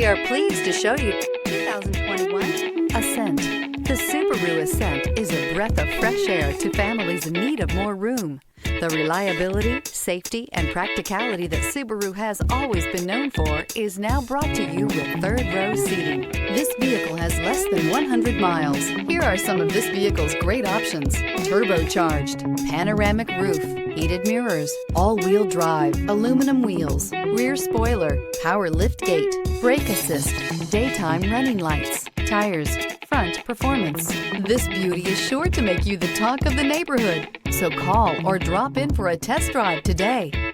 We are pleased to show you 2021 Ascent. The Subaru Ascent is a breath of fresh air to families in need of more room. The reliability, safety, and practicality that Subaru has always been known for is now brought to you with third-row seating. This vehicle has less than 100 miles. Here are some of this vehicle's great options: turbocharged, panoramic roof, heated mirrors, all-wheel drive, aluminum wheels, rear spoiler, power liftgate, brake assist, daytime running lights, tires, front performance. This beauty is sure to make you the talk of the neighborhood. So call or drop in for a test drive today.